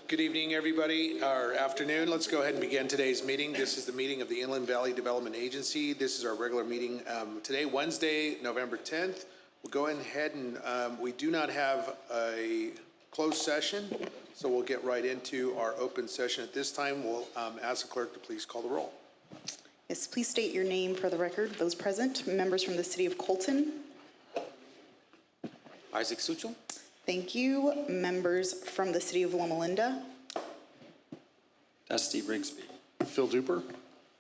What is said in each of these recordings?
Good evening, everybody, or afternoon. Let's go ahead and begin today's meeting. This is the meeting of the Inland Valley Development Agency. This is our regular meeting today, Wednesday, November 10th. We'll go ahead and we do not have a closed session, so we'll get right into our open session. At this time, we'll ask the clerk to please call the roll. Yes, please state your name for the record. Those present, members from the City of Colton. Isaac Suchel. Thank you. Members from the City of Loma Linda. Dusty Rigsby. Phil Duper.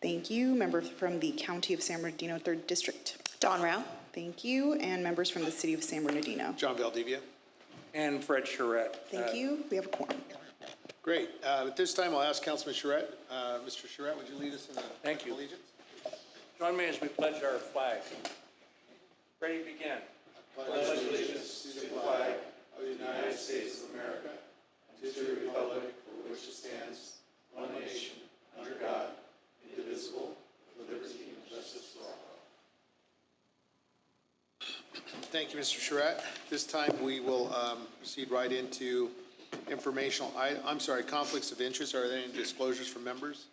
Thank you. Members from the County of San Bernardino, 3rd District. Don Rao. Thank you. And members from the City of San Bernardino. John Valdivia. And Fred Charette. Thank you. We have a quorum. Great. At this time, I'll ask Councilman Charette. Mr. Charette, would you lead us in the Thank you. allegiance? Join me as we pledge our flag. Ready to begin. Pledge allegiance to the flag of the United States of America, and to the republic for which it stands, one nation, under God, indivisible, with liberty and justice for all. Thank you, Mr. Charette. This time we will proceed right into conflicts of interest. Are there any disclosures from members?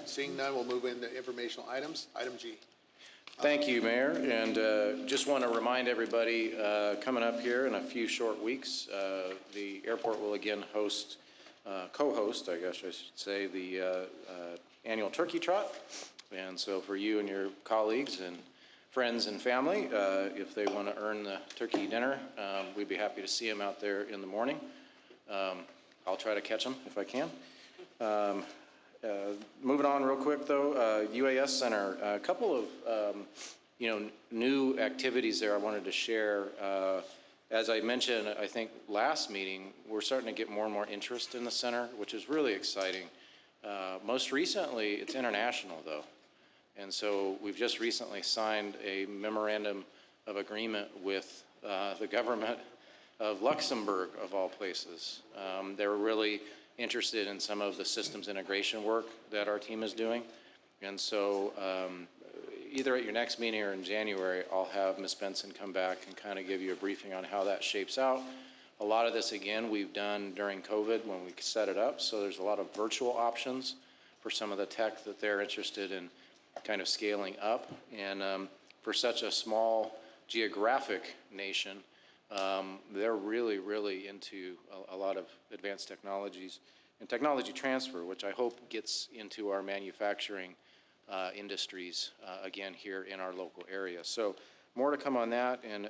Seeing none, we'll move into informational items. Item G. Thank you, Mayor, and just want to remind everybody, coming up here in a few short weeks, the airport will again co-host, I guess I should say, the annual Turkey Trot. And so for you and your colleagues and friends and family, if they want to earn the turkey dinner, we'd be happy to see them out there in the morning. I'll try to catch them if I can. Moving on real quick though, Uas Center, a couple of new activities there I wanted to share. As I mentioned, I think last meeting, we're starting to get more and more interest in the center, which is really exciting. Most recently, it's international though. And so we've just recently signed a memorandum of agreement with the government of Luxembourg, of all places. They were really interested in some of the systems integration work that our team is doing. And so either at your next meeting or in January, I'll have Ms. Benson come back and kind of give you a briefing on how that shapes out. A lot of this, again, we've done during COVID when we set it up. So there's a lot of virtual options for some of the tech that they're interested in kind of scaling up. And for such a small geographic nation, they're really, really into a lot of advanced technologies and technology transfer, which I hope gets into our manufacturing industries, again, here in our local area. So more to come on that. And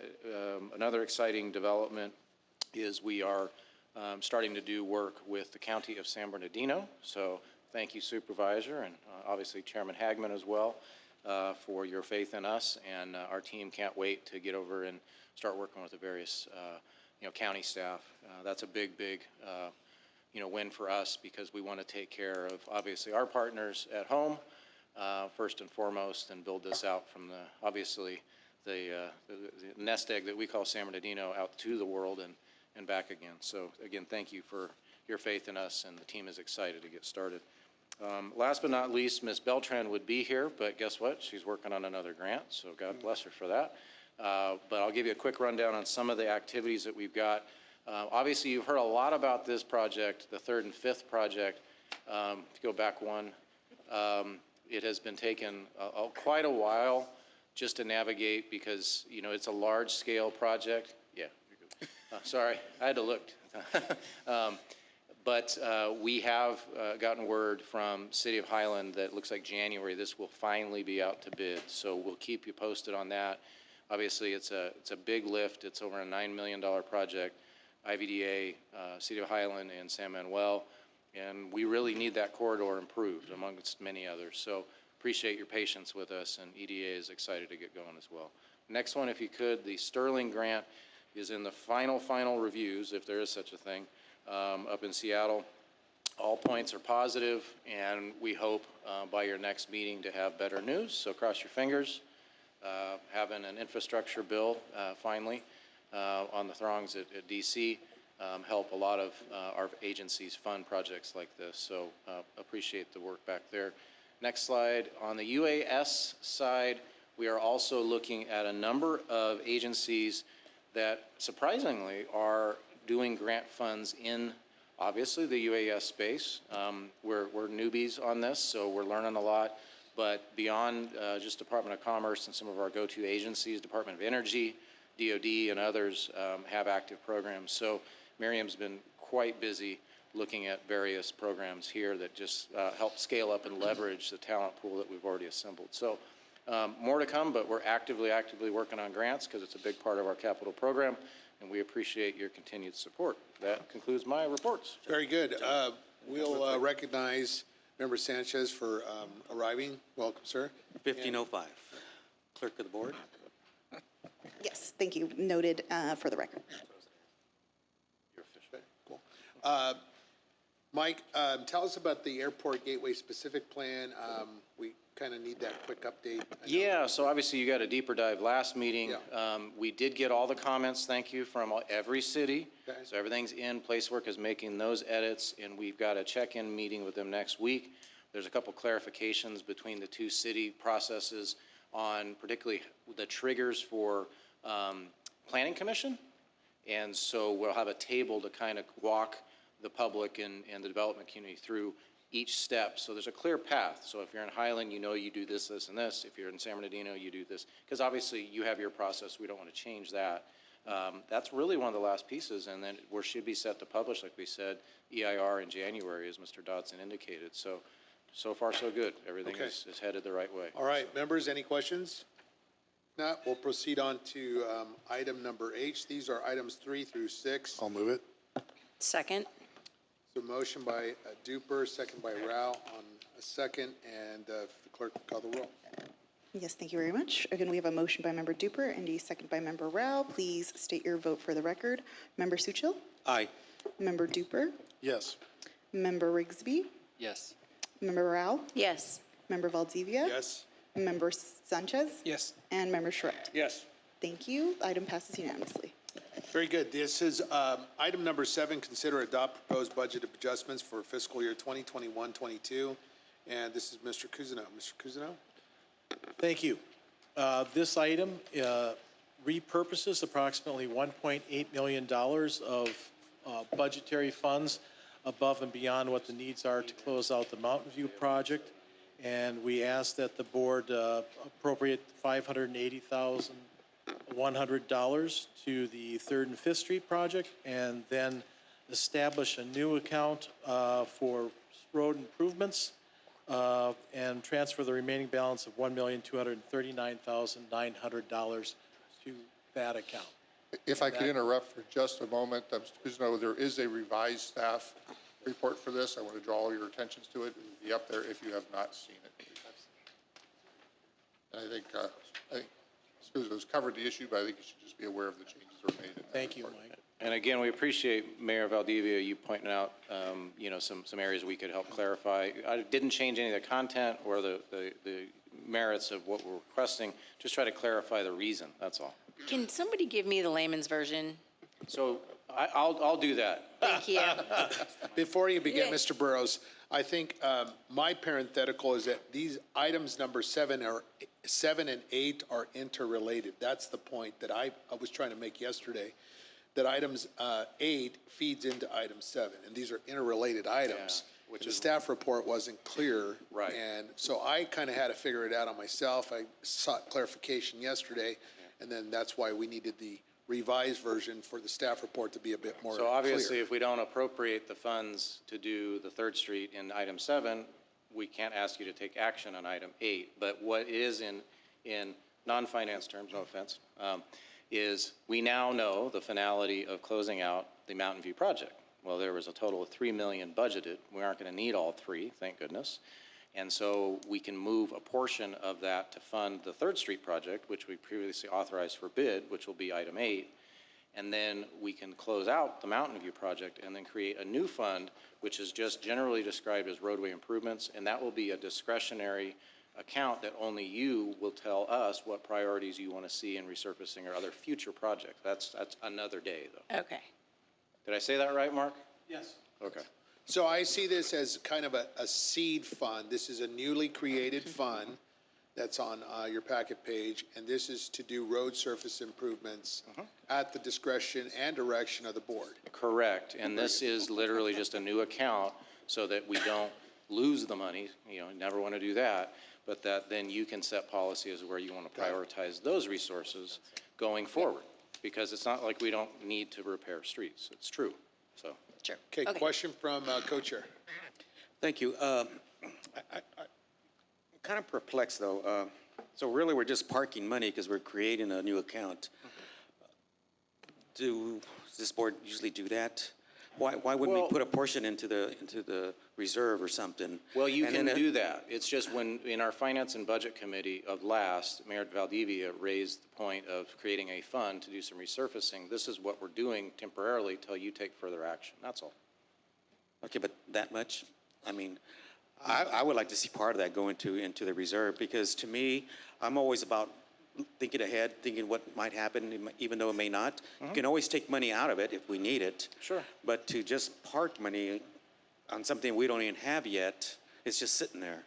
another exciting development is we are starting to do work with the County of San Bernardino. So thank you, Supervisor, and obviously Chairman Hagman as well, for your faith in us. And our team can't wait to get over and start working with the various county staff. That's a big win for us, because we want to take care of obviously our partners at home first and foremost, and build this out from the nest egg that we call San Bernardino out to the world and back again. So again, thank you for your faith in us, and the team is excited to get started. Last but not least, Ms. Beltran would be here, but guess what? She's working on another grant, so God bless her for that. But I'll give you a quick rundown on some of the activities that we've got. Obviously, you've heard a lot about this project, the 3rd and 5th project. To go back one, it has been taken quite a while just to navigate, because it's a large-scale project. Yeah, you're good. Sorry, I had to look. But we have gotten word from City of Highland that looks like January this will finally be out to bid. So we'll keep you posted on that. Obviously, it's a big lift. It's over a $9 million project. IVDA, City of Highland, and San Manuel. And we really need that corridor improved, amongst many others. So appreciate your patience with us, and EDA is excited to get going as well. Next one, if you could, the Sterling grant is in the final reviews, if there is such a thing, up in Seattle. All points are positive, and we hope by your next meeting to have better news. So cross your fingers. Having an infrastructure bill finally on the throngs at DC help a lot of our agencies fund projects like this. So appreciate the work back there. Next slide. On the UAS side, we are also looking at a number of agencies that surprisingly are doing grant funds in obviously, the UAS space. We're newbies on this, so we're learning a lot. But beyond just Department of Commerce and some of our go-to agencies, Department of Energy, DOD, and others have active programs. So Miriam's been quite busy looking at various programs here that just help scale up and leverage the talent pool that we've already assembled. So more to come, but we're actively working on grants because it's a big part of our capital program, and we appreciate your continued support. That concludes my reports. Very good. We'll recognize Member Sanchez for arriving. Welcome, sir. 1505. Clerk of the board. Yes, thank you. Noted for the record. Okay, cool. Mike, tell us about the airport gateway specific plan. We kind of need that quick update. Yeah, so obviously you got a deeper dive last meeting. Yeah. We did get all the comments, thank you, from every city. Okay. So everything's in, Placework is making those edits, and we've got a check-in meeting with them next week. There's a couple clarifications between the two city processes on particularly the triggers for Planning Commission. And so we'll have a table to kind of walk the public and the development community through each step. So there's a clear path. So if you're in Highland, you know you do this, this, and this. If you're in San Bernardino, you do this. Because obviously you have your process. We don't want to change that. That's really one of the last pieces. And then we should be set to publish, like we said, EIR in January, as Mr. Dodson indicated. So far, so good. Everything Okay. is headed the right way. All right, members, any questions? If not, we'll proceed on to item number H. These are items 3 through 6. I'll move it. Second. So motion by Duper, second by Rao on a second, and the clerk will call the roll. Yes, thank you very much. Again, we have a motion by Member Duper and a second by Member Rao. Please state your vote for the record. Member Suchil? Aye. Member Duper? Yes. Member Rigsby? Yes. Member Rao? Yes. Member Valdivia? Yes? Member Sanchez? Yes. And Member Charette? Yes. Thank you. Item passes unanimously. Very good. This is item number 7, consider adopt proposed budget adjustments for fiscal year 2021-22. And this is Mr. Cousineau. Mr. Cousineau? Thank you. This item repurposes approximately $1.8 million of budgetary funds above and beyond what the needs are to close out the Mountain View project. And we ask that the board appropriate $580,100 to the 3rd and 5th Street project, and then establish a new account for road improvements and transfer the remaining balance of $1,239,900 to that account. If I could interrupt for just a moment, Mr. Cousineau, there is a revised staff report for this. I want to draw all your attentions to it. It will be up there if you have not seen it. And I think Mr. Cousineau's covered the issue, but I think you should just be aware of the changes that were made. In that Thank you, report. Mike. And again, we appreciate Mayor Valdivia, you pointing out, some areas we could help clarify. I didn't change any of the content or the merits of what we're requesting, just try to clarify the reason, that's all. Can somebody give me the layman's version? So I'll do that. Thank you. Before you begin, Yeah. Mr. Burrows, I think my parenthetical is that these items number 7 and 8 are interrelated. That's the point that I was trying to make yesterday, that items 8 feeds into item 7, and these are interrelated items. Yeah, which the is- staff report wasn't clear. Right. And so I kind of had to figure it out on myself. I sought clarification yesterday, and then that's why we needed the revised version for the staff report to be a bit more clear. So obviously, if we don't appropriate the funds to do the 3rd Street in item 7, we can't ask you to take action on item 8. But what is in non-finance terms, no offense, is we now know the finality of closing out the Mountain View project. Well, there was a total of $3 million budgeted. We aren't going to need all 3, thank goodness. And so we can move a portion of that to fund the 3rd Street project, which we previously authorized for bid, which will be item 8. And then we can close out the Mountain View project and then create a new fund, which is just generally described as roadway improvements. And that will be a discretionary account that only you will tell us what priorities you want to see in resurfacing or other future projects. That's another day, though. Okay. Did I say that right, Mark? Yes. Okay. So I see this as kind of a seed fund. This is a newly created fund that's on your packet page, and this is to do road surface improvements at the discretion and direction of the board. Correct, and this is literally just a new account so that we don't lose the money, you never want to do that, but that then you can set policy as where you want to prioritize those resources going forward, because it's not like we don't need to repair streets, it's true, so. Sure. Okay, question from co-chair. Thank you. I'm kind of perplexed, though. So really, we're just parking money because we're creating a new account. Does this board usually do that? Why wouldn't we Well- put a portion into the reserve or something? Well, you And can then do that. It's just when, in our Finance and Budget Committee of last, Mayor Valdivia raised the point of creating a fund to do some resurfacing. This is what we're doing temporarily till you take further action, that's all. Okay, but that much? I mean, I would like to see part of that go into the reserve, because to me, I'm always about thinking ahead, thinking what might happen, even though it may not. You can always take money out of it if we need it. Sure. But to just park money on something we don't even have yet, it's just sitting there.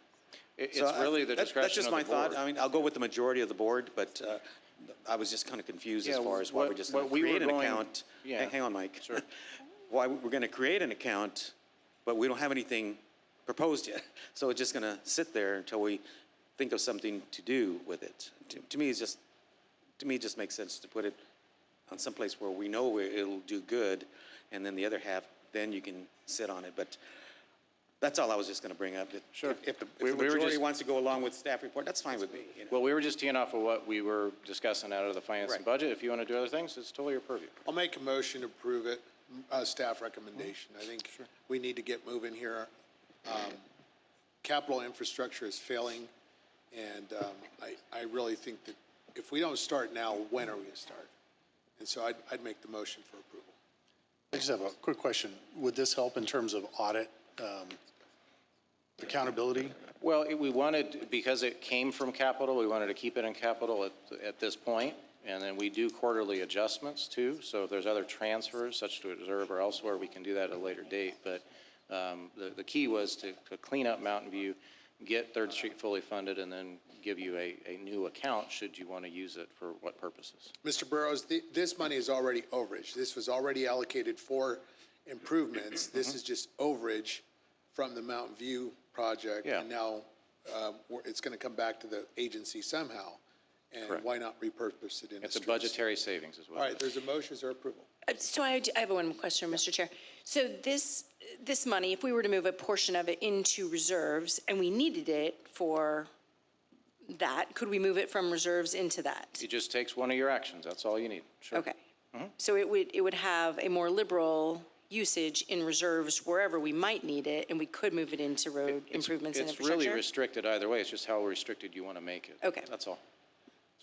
It's So really the that's discretion just of my the board. thought. I mean, I'll go with the majority of the board, but I was just kind of confused as Yeah, far as why we're just going what to we were create an going- account. yeah. Hang on, Mike. Sure. Why we're going to create an account, but we don't have anything proposed yet. So it's just going to sit there until we think of something to do with it. To me, it just makes sense to put it on someplace where we know it'll do good, and then the other half, then you can sit on it. But that's all I was just going to bring up. Sure. If the We were majority just- wants to go along with staff report, that's fine with me. Well, we were just teeing off of what we were discussing out of the Finance and Right. Budget. If you want to do other things, it's totally your purview. I'll make a motion to approve it, staff recommendation. I think we need to get moving here. Capital infrastructure is failing, and I really think that if we don't start now, when are we going to start? And so I'd make the motion for approval. I just have a quick question. Would this help in terms of audit accountability? Well, we wanted, because it came from capital, we wanted to keep it in capital at this point. And then we do quarterly adjustments too. So if there's other transfers, such to a reserve or elsewhere, we can do that at a later date. But the key was to clean up Mountain View, get Third Street fully funded, and then give you a new account should you want to use it for what purposes. Mr. Burrows, this money is already overage. This was already allocated for improvements. This is just overage from the Mountain View project. Yeah. And now it's going to come back to the agency somehow. And Correct. why not repurpose it in the It's a streets? budgetary savings as well. All right, there's a motion, is there approval? So I have one more question, Mr. Chair. So this money, if we were to move a portion of it into reserves and we needed it for that, could we move it from reserves into that? It just takes one of your actions. That's all you need. Sure. Okay. So it would have a more liberal usage in reserves wherever we might need it, and we could move it into road improvements and It's infrastructure? really restricted either way. It's just how restricted you want to make it. Okay. That's all.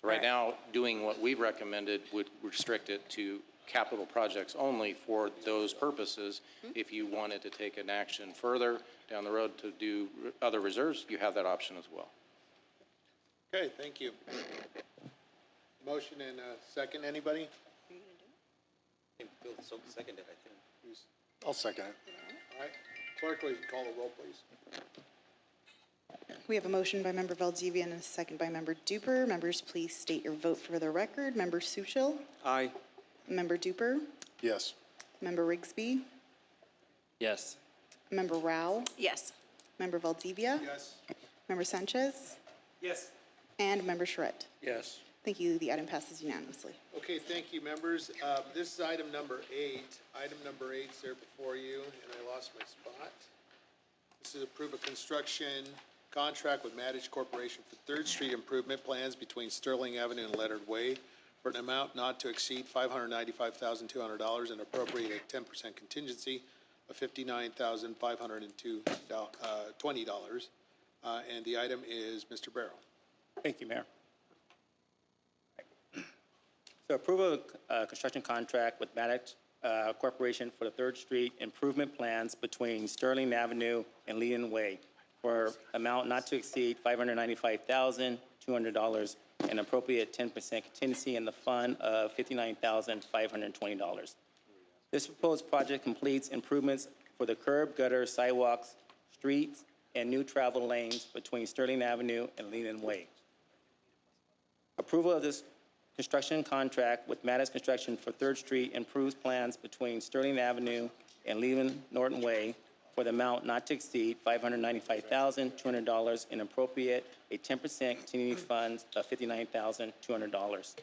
So right now, doing what we've recommended would restrict it to capital projects only for those purposes. If you wanted to take an action further down the road to do other reserves, you have that option as well. Okay, thank you. Motion and a second, anybody? Bill seconded, I think. I'll second it. All right, clerk, will you call the roll, please? We have a motion by Member Valdivia and a second by Member Duper. Members, please state your vote for the record. Member Suchil? Aye. Member Duper? Yes. Member Rigsby? Yes. Member Rao? Yes. Member Valdivia? Yes. Member Sanchez? Yes. And Member Charette. Yes. Thank you. The item passes unanimously. Okay, thank you, members. This is item number 8. Item number 8 is there before you, and I lost my spot. This is approve a construction contract with Maddich Corporation for Third Street improvement plans between Sterling Avenue and Leonard Way for an amount not to exceed $595,200 and appropriate a 10% contingency of $59,520. And the item is Mr. Barrow. Thank you, Mayor. So approval of construction contract with Maddox Corporation for the Third Street improvement plans between Sterling Avenue and Leland Way for amount not to exceed $595,200 and appropriate 10% contingency in the fund of $59,520. This proposed project completes improvements for the curb, gutter, sidewalks, streets, and new travel lanes between Sterling Avenue and Leland Way. approval of this construction contract with Maddox Construction for Third Street improves plans between Sterling Avenue and Leland Norton Way for the amount not to exceed $595,200 and appropriate a 10% continuing funds of $59,200.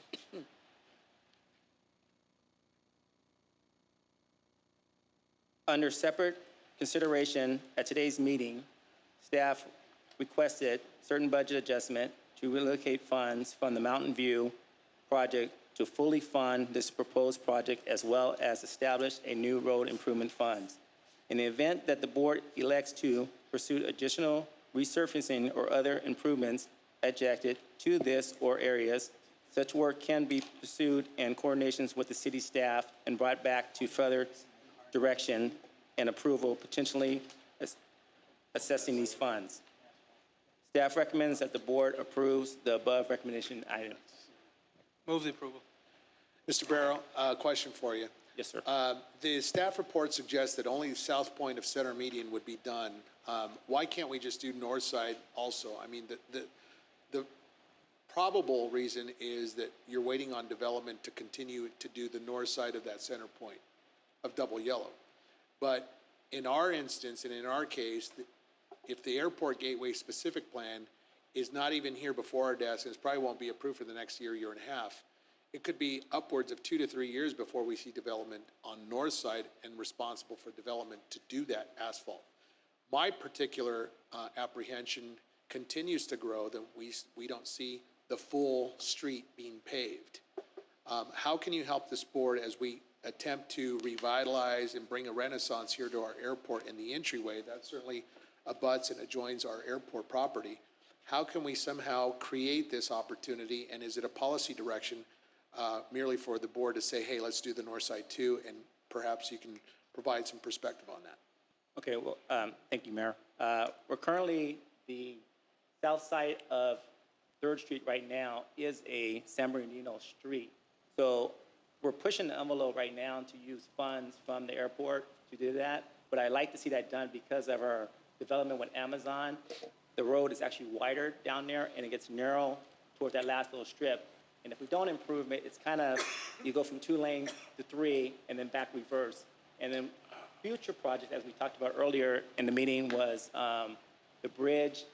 Under separate consideration at today's meeting, staff requested certain budget adjustment to relocate funds from the Mountain View project to fully fund this proposed project, as well as establish a new road improvement funds. In the event that the board elects to pursue additional resurfacing or other improvements adjacent to this or areas, such work can be pursued in coordinations with the city staff and brought back to further direction and approval, potentially assessing these funds. Staff recommends that the board approves the above recommendation items. Move the approval. Mr. Barrow, a question for you. Yes, sir. The staff report suggests that only south point of Center Median would be done. Why can't we just do north side also? I mean, the probable reason is that you're waiting on development to continue to do the north side of that center point of Double Yellow. But in our instance, and in our case, if the airport gateway specific plan is not even here before our desk, and it probably won't be approved for the next year, year and a half, it could be upwards of 2 to 3 years before we see development on north side and responsible for development to do that asphalt. My particular apprehension continues to grow that we don't see the full street being paved. How can you help this board as we attempt to revitalize and bring a renaissance here to our airport in the entryway? That certainly abuts and adjoins our airport property. How can we somehow create this opportunity, and is it a policy direction merely for the board to say, hey, let's do the north side too, and perhaps you can provide some perspective on that? Okay, well, thank you, Mayor. We're currently, the south side of 3rd Street right now is a San Bernardino street. So we're pushing the envelope right now to use funds from the airport to do that. But I'd like to see that done because of our development with Amazon. The road is actually wider down there and it gets narrow towards that last little strip. And if we don't improve it, it's kind of, you go from 2 lanes to 3 and then back reverse. And then future project, as we talked about earlier in the meeting, was the bridge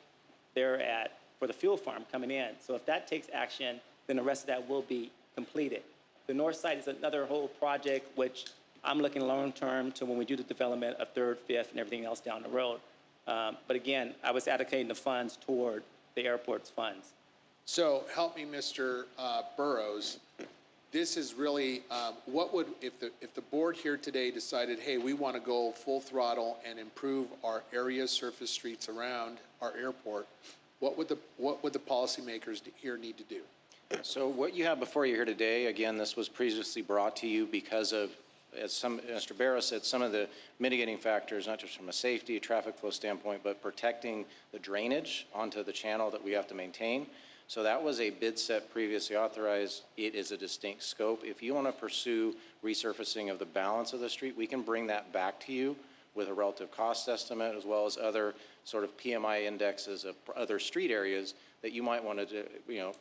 there for the fuel farm coming in. So if that takes action, then the rest of that will be completed. The north side is another whole project, which I'm looking long-term to when we do the development of 3rd, 5th, and everything else down the road. But again, I was allocating the funds toward the airport's funds. So help me, Mr. Burrows. This is really, what would, if the board here today decided, hey, we want to go full throttle and improve our area surface streets around our airport, what would the policymakers here need to do? So what you have before you here today, again, this was previously brought to you because of, as Mr. Barrow said, some of the mitigating factors, not just from a safety, traffic flow standpoint, but protecting the drainage onto the channel that we have to maintain. So that was a bid set previously authorized. It is a distinct scope. If you want to pursue resurfacing of the balance of the street, we can bring that back to you with a relative cost estimate, as well as other sort of PMI indexes of other street areas that you might want to,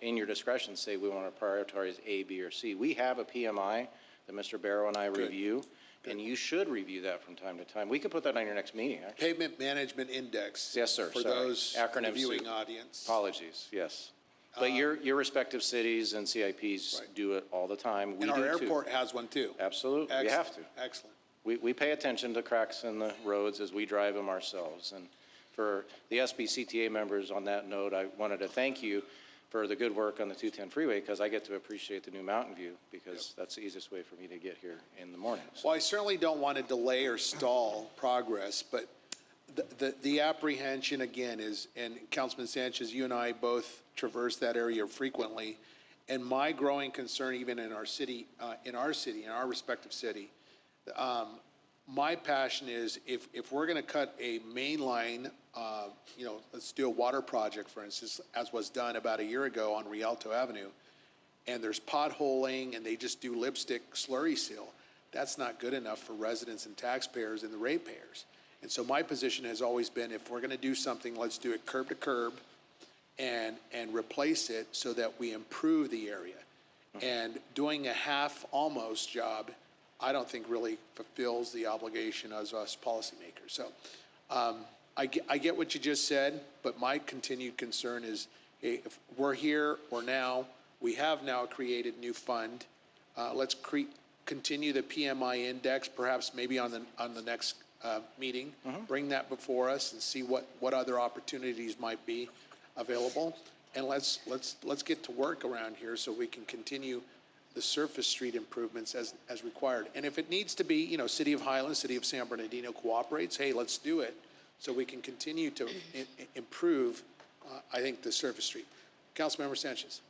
in your discretion, say we want to prioritize A, B, or C. We have a PMI that Mr. Barrow and I review, and you should review that from time to time. We can put that on your next meeting, actually. Pavement Management Index. Yes, sir. For Sorry. those in the viewing audience. Apologies, yes. But your respective cities and CIPs do it all the time. We And our do too. airport has one too. Absolutely, you have to. Excellent. We pay attention to cracks in the roads as we drive them ourselves. And for the SBCTA members on that note, I wanted to thank you for the good work on the 210 freeway, because I get to appreciate the new Mountain View, because that's the easiest way for me to get here in the mornings. Well, I certainly don't want to delay or stall progress, but the apprehension again is, and Councilman Sanchez, you and I both traverse that area frequently, and my growing concern, even in our city, in our respective city, my passion is if we're going to cut a main line, let's do a water project, for instance, as was done about a year ago on Rialto Avenue, and there's potholing and they just do lipstick slurry seal, that's not good enough for residents and taxpayers and the ratepayers. And so my position has always been, if we're going to do something, let's do it curb to curb, and replace it so that we improve the area. And doing a half almost job, I don't think really fulfills the obligation as us policymakers. So I get what you just said, but my continued concern is, hey, if we're here or now, we have now created new fund. Let's continue the PMI index, perhaps maybe on the next meeting. Bring that before us and see what other opportunities might be available. And let's get to work around here so we can continue the surface street improvements as required. And if it needs to be, City of Highlands, City of San Bernardino cooperates, hey, let's do it so we can continue to improve, I think, the surface street. Councilmember Sanchez.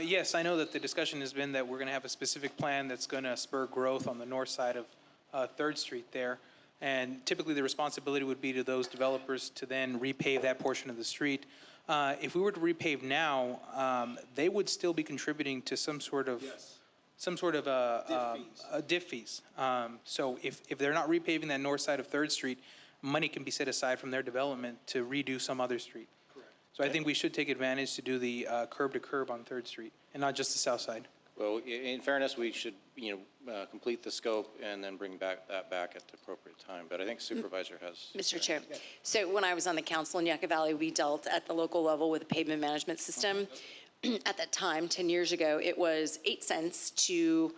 Yes, I know that the discussion has been that we're going to have a specific plan that's going to spur growth on the north side of 3rd Street there. And typically the responsibility would be to those developers to then repave that portion of the street. If we were to repave now, they would still be contributing to some sort of diff fees. So if they're not repaving that north side of 3rd Street, money can be set aside from their development to redo some other street. Correct. So I think we should take advantage to do the curb to curb on 3rd Street and not just the south side. Well, in fairness, we should, complete the scope and then bring that back at the appropriate time. But I think Supervisor has. Mr. Chair, so when I was on the council in Yucca Valley, we dealt at the local level with a pavement management system. At that time, 10 years ago, it was 8 cents to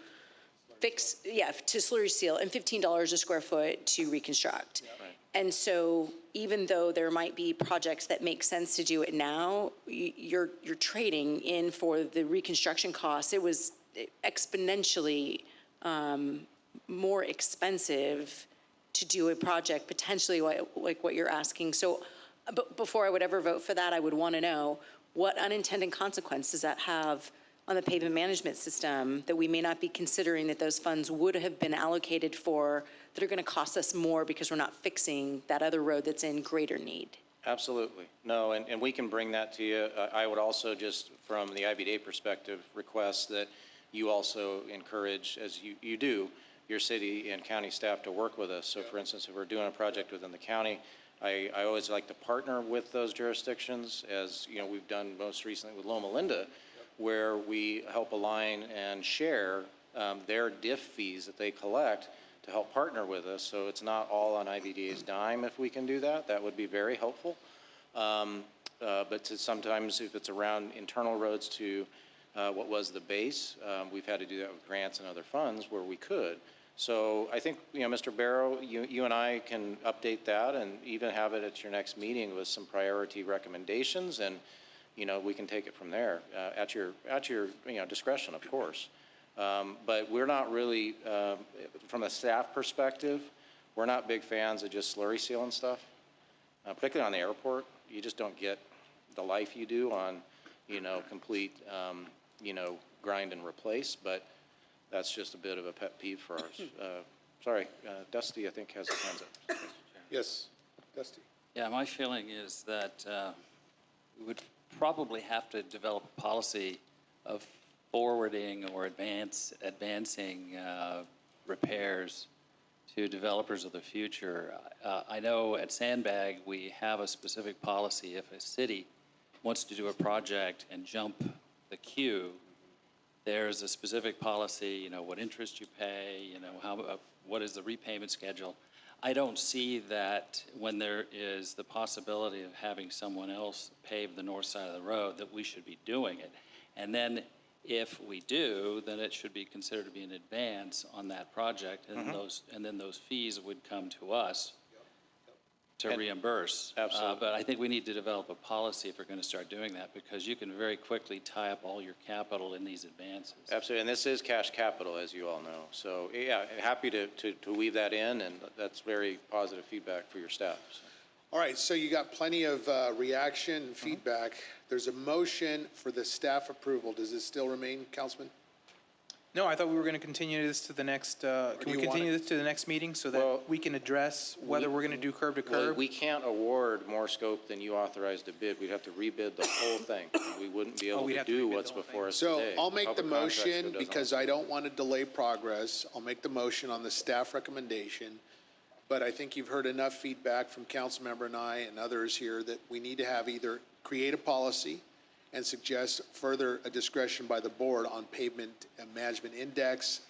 fix, to slurry seal and $15 a square foot to reconstruct. Right. And so even though there might be projects that make sense to do it now, you're trading in for the reconstruction costs. It was exponentially more expensive to do a project potentially like what you're asking. So before I would ever vote for that, I would want to know what unintended consequence does that have on the pavement management system that we may not be considering that those funds would have been allocated for that are going to cost us more because we're not fixing that other road that's in greater need. Absolutely. No, and we can bring that to you. I would also just, from the IVDA perspective, request that you also encourage, as you do, your city and county staff to work with us. So for instance, if we're doing a project within the county, I always like to partner with those jurisdictions, as we've done most recently with Loma Linda, where we help align and share their diff fees that they collect to help partner with us. So it's not all on IVDA's dime. If we can do that, that would be very helpful. But sometimes if it's around internal roads to what was the base, we've had to do that with grants and other funds where we could. So I think, Mr. Barrow, you and I can update that and even have it at your next meeting with some priority recommendations, and we can take it from there at your discretion, of course. But we're not really, from a staff perspective, we're not big fans of just slurry sealing stuff, particularly on the airport. You just don't get the life you do on, complete, grind and replace. But that's just a bit of a pet peeve for us. Sorry, Dusty, I think, has his hands up. Yes, Dusty. Yeah, my feeling is that we would probably have to develop a policy of forwarding or advancing repairs to developers of the future. I know at Sandbag we have a specific policy. If a city wants to do a project and jump the queue, there's a specific policy, what interest you pay, what is the repayment schedule. I don't see that when there is the possibility of having someone else pave the north side of the road, that we should be doing it. And then if we do, then it should be considered to be an advance on that project, and then those fees would come to us to reimburse. Absolutely. But I think we need to develop a policy if we're going to start doing that, because you can very quickly tie up all your capital in these advances. Absolutely, and this is cash capital, as you all know. So, yeah, happy to weave that in, and that's very positive feedback for your staff. So. All right, so you got plenty of reaction and feedback. There's a motion for the staff approval. Does this still remain, Councilman? No, I thought we were going to continue this to the next, can we continue this to the next meeting so that we can address whether we're going to do curb to curb? Well, we can't award more scope than you authorized to bid. We'd have to rebid the whole thing. We wouldn't be able to do what's before us today. So I'll make the Public Contracts motion Code doesn't because I don't want to delay progress. I'll make the motion on the staff recommendation. but I think you've heard enough feedback from Councilmember and I and others here that we need to have either create a policy and suggest further a discretion by the board on pavement and management index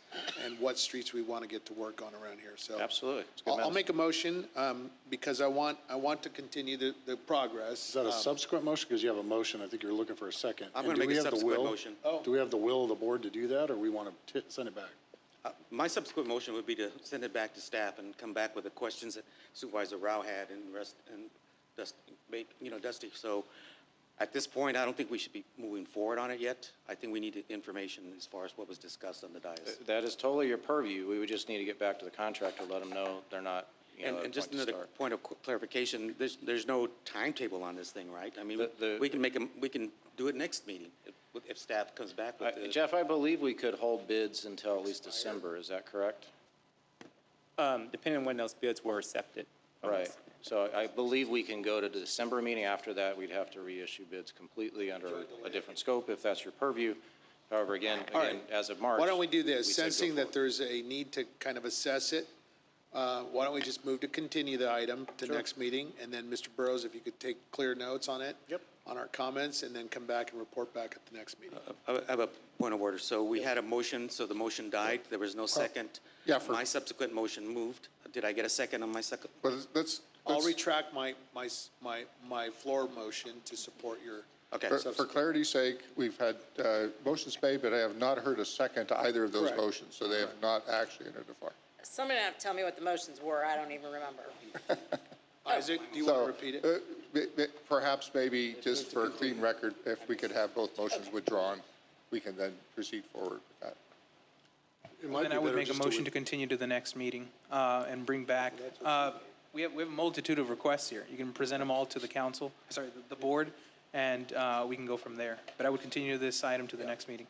and what streets we want to get to work on around here. So Absolutely. It's good I'll medicine. make a motion because I want to continue the progress. Is that a subsequent motion? Because you have a motion, I think you're looking for a second. I'm And gonna do make we a have the subsequent will- motion. Do we have the will of the board to do that, or we want to send it back? My subsequent motion would be to send it back to staff and come back with the questions that Supervisor Rao had and Dusty. So at this point, I don't think we should be moving forward on it yet. I think we need information as far as what was discussed on the dais. That is totally your purview. We would just need to get back to the contractor, let them know they're not, you know, at a And just point to another start. point of clarification, there's no timetable on this thing, right? I mean, The- we can do it next meeting if staff comes back with it. Jeff, I believe we could hold bids until at least December. Is that correct? Depending on when those bids were accepted. Right. So I believe we can go to the December meeting. After that, we'd have to reissue bids completely under a different scope if that's your purview. However, again, All right. as of March. Why don't we do this? we said go Sensing that forward. there's a need to kind of assess it, why don't we just move to continue the item to next meeting? And then, Mr. Burrows, if you could take clear notes on it. Yep. On our comments, and then come back and report back at the next meeting. I have a point of order. So we had a motion, so the motion died. There was no second. yeah, My subsequent motion moved. Did I get a second on my second? But let's. I'll retract my floor motion to support your. Okay. For clarity's sake, we've had motions made, but I have not heard a second to either of those Correct. motions, so they have not actually entered the floor. Somebody have to tell me what the motions were. I don't even remember. Isaac, do you want to repeat it? Perhaps maybe just for a clean record, if we could have both motions withdrawn, we can then proceed forward with that. It might Then be I would better make a just motion to continue to the next meeting and bring back, we have a multitude of requests here. You can present them all to the council, sorry, the board, and we can go from there. But I would continue this item to the next meeting.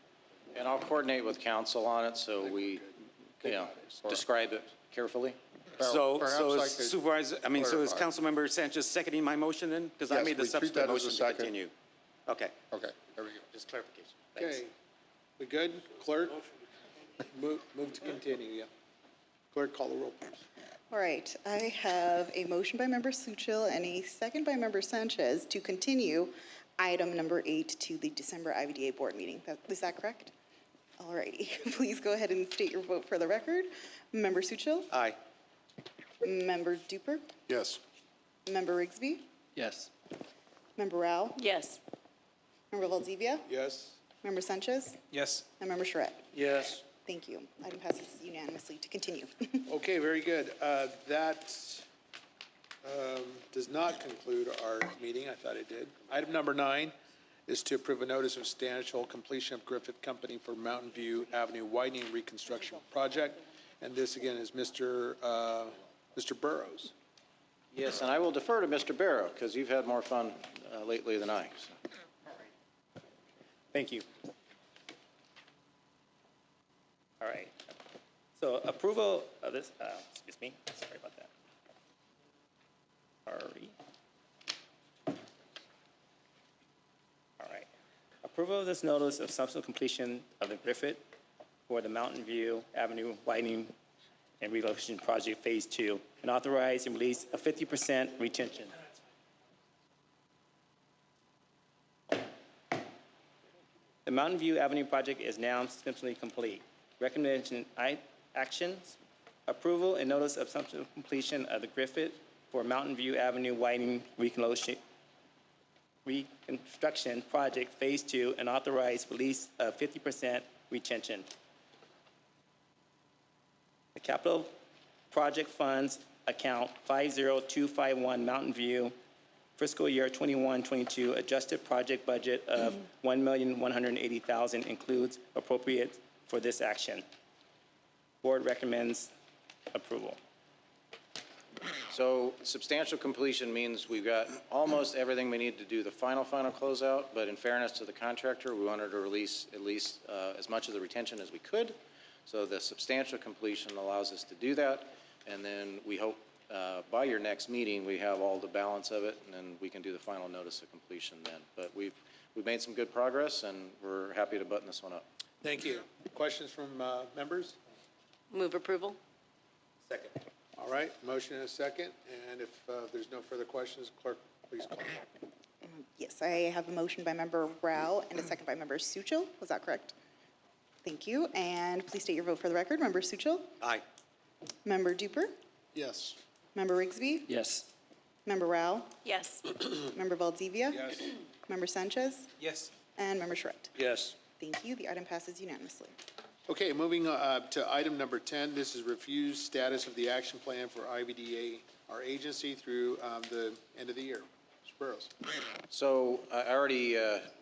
And I'll coordinate with council on it, so we, you know, describe it carefully. So Perhaps I is could Supervisor, so is clarify. Councilmember Sanchez seconding my motion then? Because I Yes, made the we treat subsequent that as a motion to second. continue. Okay, Okay, there we go. just clarification. Thanks. Okay, we good? Clerk? Move to continue, yeah. Clerk, call the roll, please. All right, I have a motion by Member Suchil and a second by Member Sanchez to continue item number 8 to the December IVDA board meeting. Is that correct? All righty, please go ahead and state your vote for the record. Member Suchil? Aye. Member Duper? Yes. Member Rigsby? Yes. Member Rao? Yes. Member Valdivia? Yes? Member Sanchez? Yes. And Member Charette? Yes. Thank you. Item passes unanimously to continue. Okay, very good. That does not conclude our meeting. I thought it did. Item number 9 is to approve a notice of substantial completion of Griffith Company for Mountain View Avenue Whitening Reconstruction Project. And this, again, is Mr. Burrows. Yes, and I will defer to Mr. Barrow, because you've had more fun lately than I. So. Thank you. All right. So approval of this, excuse me, sorry about that. Sorry. All right. Approval of this notice of subsequent completion of the Griffith for the Mountain View Avenue Widening and Relocation Project Phase 2, and authorize and release a 50% retention. The Mountain View Avenue project is now substantially complete. Recommendation actions, approval and notice of subsequent completion of the Griffith for Mountain View Avenue Widening Reconstruction Project Phase 2 and authorize release of 50% retention. The capital project funds account 50251 Mountain View fiscal year 21-22 adjusted project budget of $1,180,000 includes appropriate for this action. Board recommends approval. So substantial completion means we've got almost everything we need to do the final closeout, but in fairness to the contractor, we wanted to release at least as much of the retention as we could. So the substantial completion allows us to do that, and then we hope by your next meeting, we have all the balance of it, and then we can do the final notice of completion then. But we've made some good progress, and we're happy to button this one up. Thank you. Questions from members? Move approval? Second. All right, motion and a second, and if there's no further questions, clerk, please call. Yes, I have a motion by member Rao and a second by member Suchil. Was that correct? Thank you. And please state your vote for the record. Member Suchil? Aye. Member Duper? Yes. Member Rigsby? Yes. Member Rao? Yes. Member Valdivia? Yes. Member Sanchez? Yes. And Member Charette? Yes. Thank you. The item passes unanimously. Okay, moving to item number 10, this is review status of the action plan for IVDA, our agency, through the end of the year. Mr. Burrows. So I already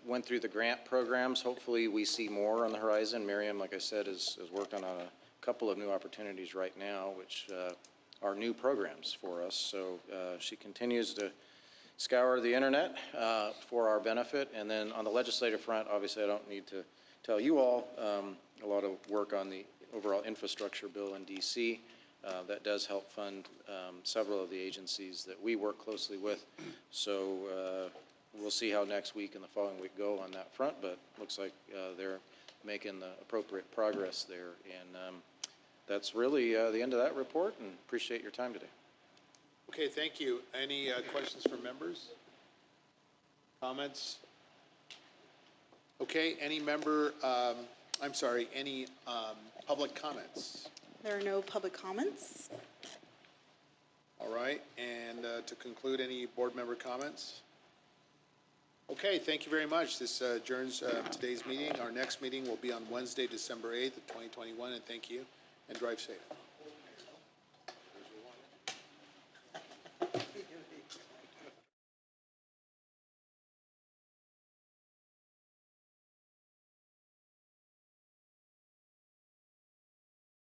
went through the grant programs. Hopefully, we see more on the horizon. Miriam, like I said, is working on a couple of new opportunities right now, which are new programs for us. So she continues to scour the internet for our benefit. And then on the legislative front, obviously, I don't need to tell you all, a lot of work on the overall infrastructure bill in DC. That does help fund several of the agencies that we work closely with. So we'll see how next week and the following week go on that front, but looks like they're making the appropriate progress there. And that's really the end of that report, and appreciate your time today. Okay, thank you. Any questions from members? Comments? Okay, any member, any public comments? There are no public comments. All right, and to conclude, any board member comments? Okay, thank you very much. This adjourns today's meeting. Our next meeting will be on Wednesday, December 8th of 2021, and thank you, and drive safe.